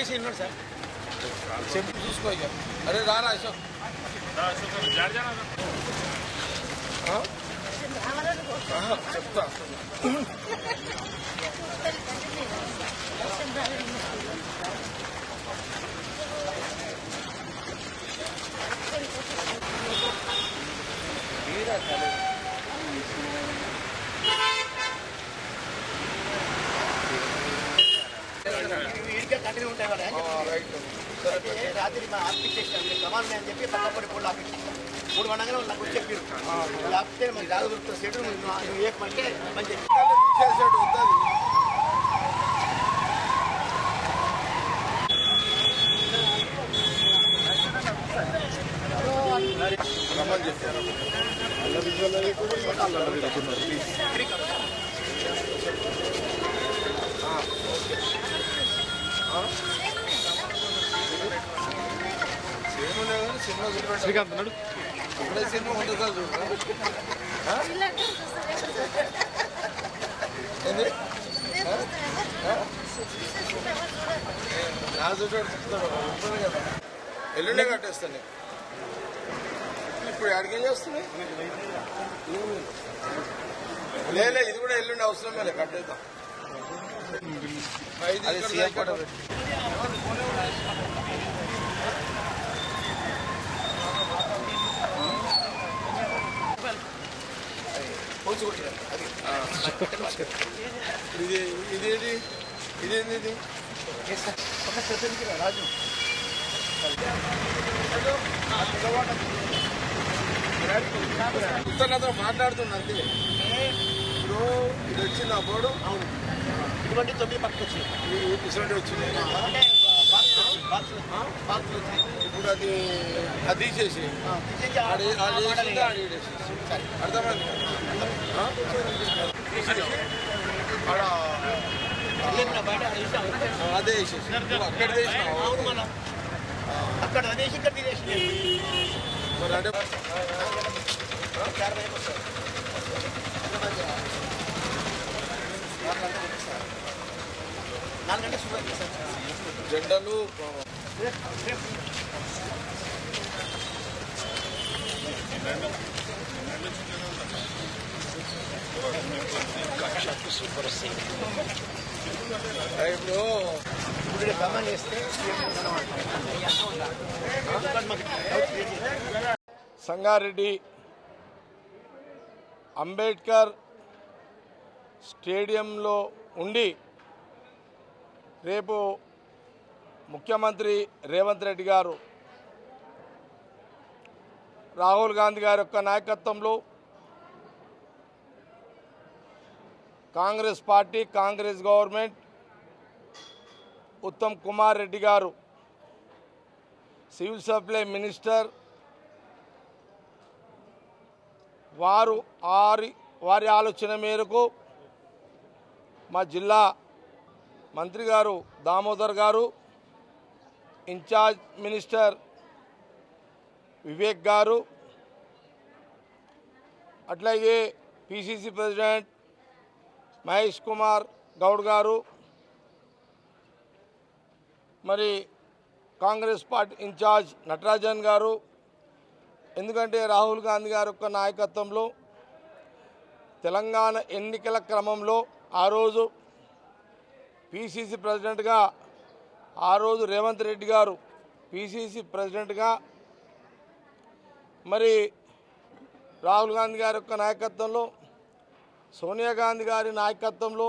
Sir చెప్పు చూసుకో ఇక. అరే రారా అశోక్ చెప్తా. రాత్రి మా ఆఫీస్ చేసినాం సమానం అని చెప్పి పక్కపడి పూలు ఆఫీస్ 3 వందలు నాకు చెప్పారు. లేకపోతే మరి రాదు దొరుకుతుంది సెట్ నువ్వు ఏమంటే మంచి చేసాడు వద్దు. రమ్మని చెప్పారు. సినిమా చూపెట్టాడు శ్రీకాంత్ అన్నాడు. ఇప్పుడే సినిమా ఉంటుంది సార్ చూడ నా చూపెట్టు చెప్తాడు ఉంటుంది కదా. ఎల్లుండే కట్టేస్తాను. ఇప్పుడు ఎక్కడికేం చేస్తున్నాయి లేలే. ఇది కూడా ఎల్లుండి అవసరమే లే కట్టేద్దాం. ఇదేంటి ఇదేంటి ఇది రాజు ఉత్తరతో మాట్లాడుతున్నా అంతే. ఇప్పుడు ఇది వచ్చింది ఆ బోర్డు. అవును ఇటువంటి 9 పక్కకు వచ్చింది. ఇటువంటి వచ్చింది. ఇప్పుడు అది తీసేసి అర్థమైంది. అదే వేసేసి అక్కడ వేసినావు. అక్కడ అదేసి ఇక్కడ తీసేసి మరి అంటే జెండాలు ఇప్పుడు గమనం చేస్తే సంగారెడ్డి అంబేద్కర్ స్టేడియంలో ఉండి రేపు ముఖ్యమంత్రి రేవంత్ రెడ్డి గారు రాహుల్ గాంధీ గారి యొక్క నాయకత్వంలో కాంగ్రెస్ పార్టీ కాంగ్రెస్ గవర్నమెంట్ ఉత్తమ్ కుమార్ రెడ్డి గారు సివిల్ సప్లై మినిస్టర్ వారి ఆలోచన మేరకు మా జిల్లా మంత్రి గారు దామోదర్ గారు, ఇన్ఛార్జ్ మినిస్టర్ వివేక్ గారు, అట్లాగే పిసిసి ప్రెసిడెంట్ మహేష్ కుమార్ గౌడ్ గారు, మరి కాంగ్రెస్ పార్టీ ఇన్ఛార్జ్ నటరాజన్ గారు, ఎందుకంటే రాహుల్ గాంధీ గారి యొక్క నాయకత్వంలో తెలంగాణ ఎన్నికల క్రమంలో ఆ రోజు పిసిసి ప్రెసిడెంట్గా ఆ రోజు రేవంత్ రెడ్డి గారు పిసిసి ప్రెసిడెంట్గా మరి రాహుల్ గాంధీ గారి యొక్క నాయకత్వంలో సోనియా గాంధీ గారి నాయకత్వంలో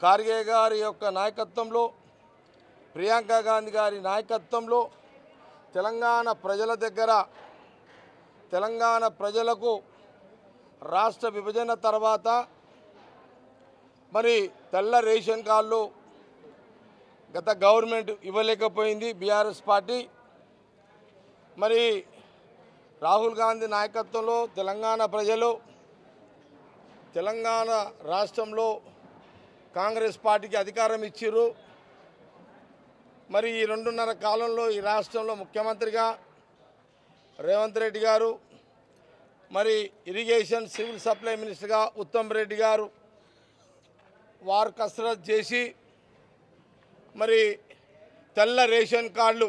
ఖార్గే గారి యొక్క నాయకత్వంలో ప్రియాంక గాంధీ గారి నాయకత్వంలో తెలంగాణ ప్రజల దగ్గర తెలంగాణ ప్రజలకు రాష్ట్ర విభజన తర్వాత మరి తెల్ల రేషన్ కార్డులు గత గవర్నమెంట్ ఇవ్వలేకపోయింది బీఆర్ఎస్ పార్టీ. మరి రాహుల్ గాంధీ నాయకత్వంలో తెలంగాణ ప్రజలు తెలంగాణ రాష్ట్రంలో కాంగ్రెస్ పార్టీకి అధికారం ఇచ్చిర్రు. మరి ఈ 2.5 కాలంలో ఈ రాష్ట్రంలో ముఖ్యమంత్రిగా రేవంత్ రెడ్డి గారు, మరి ఇరిగేషన్ సివిల్ సప్లై మినిస్టర్గా ఉత్తమ్ రెడ్డి గారు వారు కసరత్ చేసి మరి తెల్ల రేషన్ కార్డులు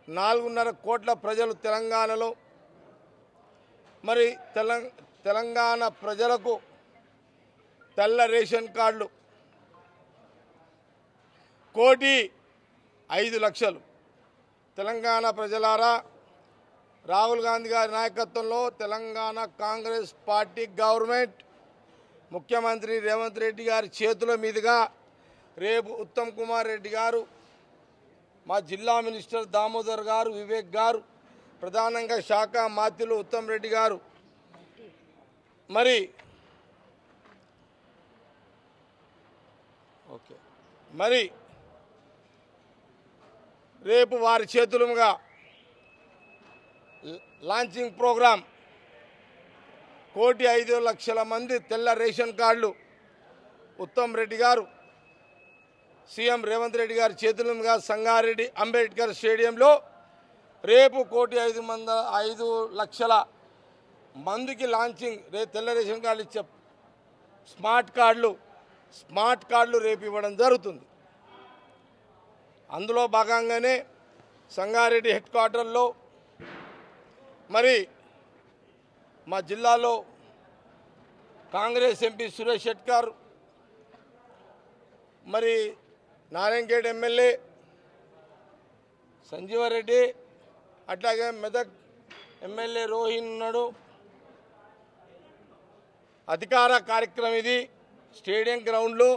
4.5 కోట్ల ప్రజలు తెలంగాణలో, మరి తెలంగాణ ప్రజలకు తెల్ల రేషన్ కార్డులు 1,05,00,000. తెలంగాణ ప్రజలారా, రాహుల్ గాంధీ గారి నాయకత్వంలో తెలంగాణ కాంగ్రెస్ పార్టీ గవర్నమెంట్ ముఖ్యమంత్రి రేవంత్ రెడ్డి గారి చేతుల మీదుగా రేపు ఉత్తమ్ కుమార్ రెడ్డి గారు, మా జిల్లా మినిస్టర్ దామోదర్ గారు, వివేక్ గారు, ప్రధానంగా శాఖ మంత్రులు ఉత్తమ్ రెడ్డి గారు, మరి రేపు వారి చేతులుగా లాంచింగ్ ప్రోగ్రాం 1,05,00,000 మంది తెల్ల రేషన్ కార్డులు ఉత్తమ్ రెడ్డి గారు, సీఎం రేవంత్ రెడ్డి గారి చేతులుగా సంగారెడ్డి అంబేద్కర్ స్టేడియంలో రేపు 1,05,00,000 మందికి లాంచింగ్, తెల్ల రేషన్ కార్డులు ఇచ్చే స్మార్ట్ కార్డులు రేపు ఇవ్వడం జరుగుతుంది. అందులో భాగంగానే సంగారెడ్డి హెడ్ క్వార్టర్లో మరి మా జిల్లాలో కాంగ్రెస్ ఎంపీ సురేష్ షెట్కర్, మరి నారాయణఖేడ్ ఎమ్మెల్యే సంజీవరెడ్డి, అట్లాగే మెదక్ ఎమ్మెల్యే రోహిన్ ఉన్నాడు. అధికార కార్యక్రమం ఇది. స్టేడియం గ్రౌండ్లో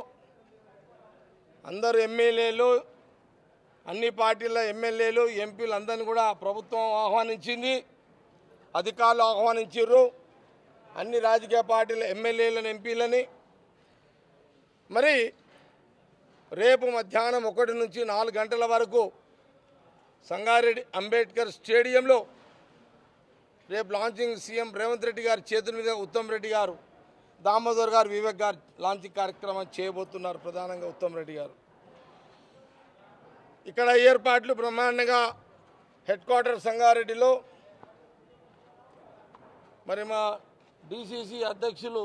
అందరు ఎమ్మెల్యేలు, అన్ని పార్టీల ఎమ్మెల్యేలు, ఎంపీలు అందరినీ కూడా ప్రభుత్వం ఆహ్వానించింది, అధికారులు ఆహ్వానించారు, అన్ని రాజకీయ పార్టీల ఎమ్మెల్యేలను, ఎంపీలని. మరి రేపు మధ్యాహ్నం 1 నుంచి 4 గంటల వరకు సంగారెడ్డి అంబేద్కర్ స్టేడియంలో రేపు లాంచింగ్ సీఎం రేవంత్ రెడ్డి గారి చేతుల మీద ఉత్తమ్ రెడ్డి గారు, దామోదర్ గారు, వివేక్ గారు లాంచింగ్ కార్యక్రమం చేయబోతున్నారు. ప్రధానంగా ఉత్తమ్ రెడ్డి గారు. ఇక్కడ ఏర్పాట్లు బ్రహ్మాండంగా హెడ్ క్వార్టర్ సంగారెడ్డిలో. మరి మా డిసిసి అధ్యక్షులు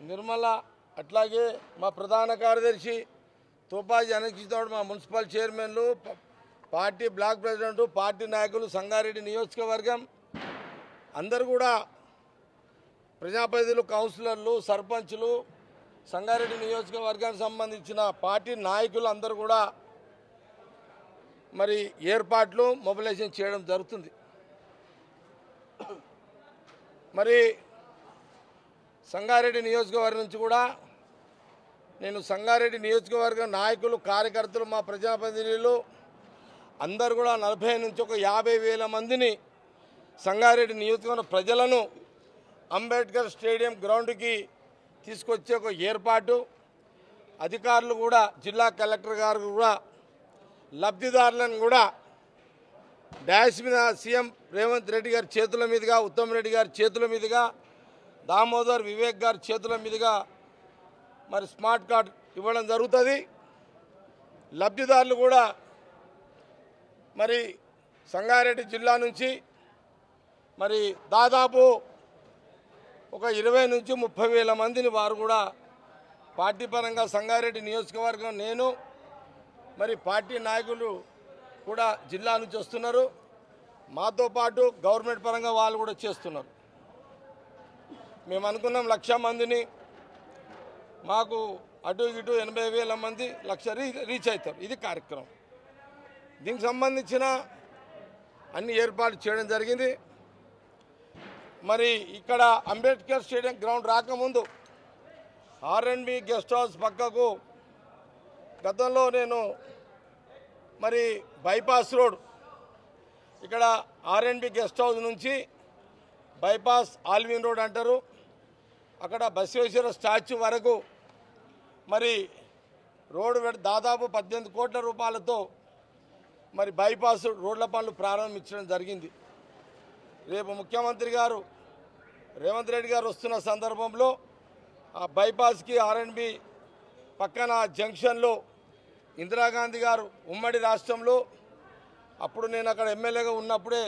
నిర్మల, అట్లాగే మా ప్రధాన కార్యదర్శి తోపాజీ అనక్షితోడు, మా మున్సిపల్ చైర్మన్లు, పార్టీ బ్లాక్ ప్రెసిడెంట్, పార్టీ నాయకులు, సంగారెడ్డి నియోజకవర్గం అందరూ కూడా, ప్రజాప్రతినిధులు, కౌన్సిలర్లు, సర్పంచులు, సంగారెడ్డి నియోజకవర్గానికి సంబంధించిన పార్టీ నాయకులు అందరూ కూడా మరి ఏర్పాట్లు మొబిలైజేషన్ చేయడం జరుగుతుంది. మరి సంగారెడ్డి నియోజకవర్గం నుంచి కూడా నేను సంగారెడ్డి నియోజకవర్గ నాయకులు, కార్యకర్తలు, మా ప్రజాప్రతినిధులు అందరూ కూడా 40 నుంచి 50,000 మందిని సంగారెడ్డి నియోజకవర్గ ప్రజలను అంబేద్కర్ స్టేడియం గ్రౌండ్కి తీసుకొచ్చే ఒక ఏర్పాటు. అధికారులు కూడా, జిల్లా కలెక్టర్ గారు కూడా లబ్ధిదారులను కూడా డాష్ మీద సీఎం రేవంత్ రెడ్డి గారి చేతుల మీదుగా, ఉత్తమ్ రెడ్డి గారి చేతుల మీదుగా, దామోదర్, వివేక్ గారి చేతుల మీదుగా మరి స్మార్ట్ కార్డ్ ఇవ్వడం జరుగుతుంది. లబ్ధిదారులు కూడా మరి సంగారెడ్డి జిల్లా నుంచి మరి దాదాపు ఒక 20 నుంచి 30,000 మందిని వారు కూడా పార్టీ పరంగా సంగారెడ్డి నియోజకవర్గం, నేను మరి పార్టీ నాయకులు కూడా జిల్లా నుంచి వస్తున్నారు. మాతో పాటు గవర్నమెంట్ పరంగా వాళ్ళు కూడా చేస్తున్నారు. మేము అనుకున్నాం 1,00,000 మందిని, మాకు అటు ఇటు 80,000 మంది, 1,00,000 రీచ్ అవుతారు. ఇది కార్యక్రమం. దీనికి సంబంధించిన అన్ని ఏర్పాట్లు చేయడం జరిగింది. మరి ఇక్కడ అంబేద్కర్ స్టేడియం గ్రౌండ్ రాకముందు R&B గెస్ట్ హౌస్ పక్కకు గతంలో నేను మరి బైపాస్ రోడ్, ఇక్కడ R&B గెస్ట్ హౌస్ నుంచి బైపాస్ ఆల్విన్ రోడ్ అంటారు, అక్కడ బసవేశ్వర స్టాచ్యూ వరకు మరి రోడ్డు దాదాపు 18 కోట్ల రూపాయలతో మరి బైపాస్ రోడ్ల పనులు ప్రారంభించడం జరిగింది. రేపు ముఖ్యమంత్రి గారు రేవంత్ రెడ్డి గారు వస్తున్న సందర్భంలో ఆ బైపాస్కి R&B పక్కన జంక్షన్లో ఇందిరాగాంధీ గారు ఉమ్మడి రాష్ట్రంలో, అప్పుడు నేను అక్కడ ఎమ్మెల్యేగా ఉన్నప్పుడే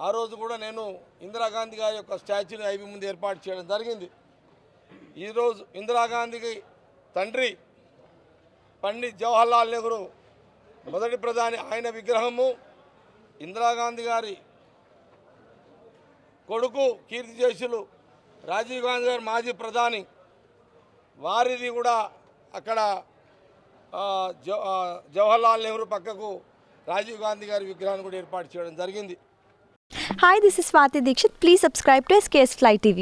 ఆ రోజు కూడా నేను ఇందిరాగాంధీ గారి యొక్క స్టాచ్యూని ఐబీ ముందు ఏర్పాటు చేయడం జరిగింది. ఈరోజు ఇందిరాగాంధీకి తండ్రి పండిత్ జవహర్లాల్ నెహ్రూ మొదటి ప్రధాని ఆయన విగ్రహము, ఇందిరాగాంధీ గారి కొడుకు కీర్తిశేషులు రాజీవ్ గాంధీ గారు మాజీ ప్రధాని వారిది కూడా అక్కడ జవహర్లాల్ నెహ్రూ పక్కకు రాజీవ్ గాంధీ గారి విగ్రహాన్ని కూడా ఏర్పాటు చేయడం జరిగింది. Hi, this is Swati Dikshit. Please subscribe to SKS Fly TV.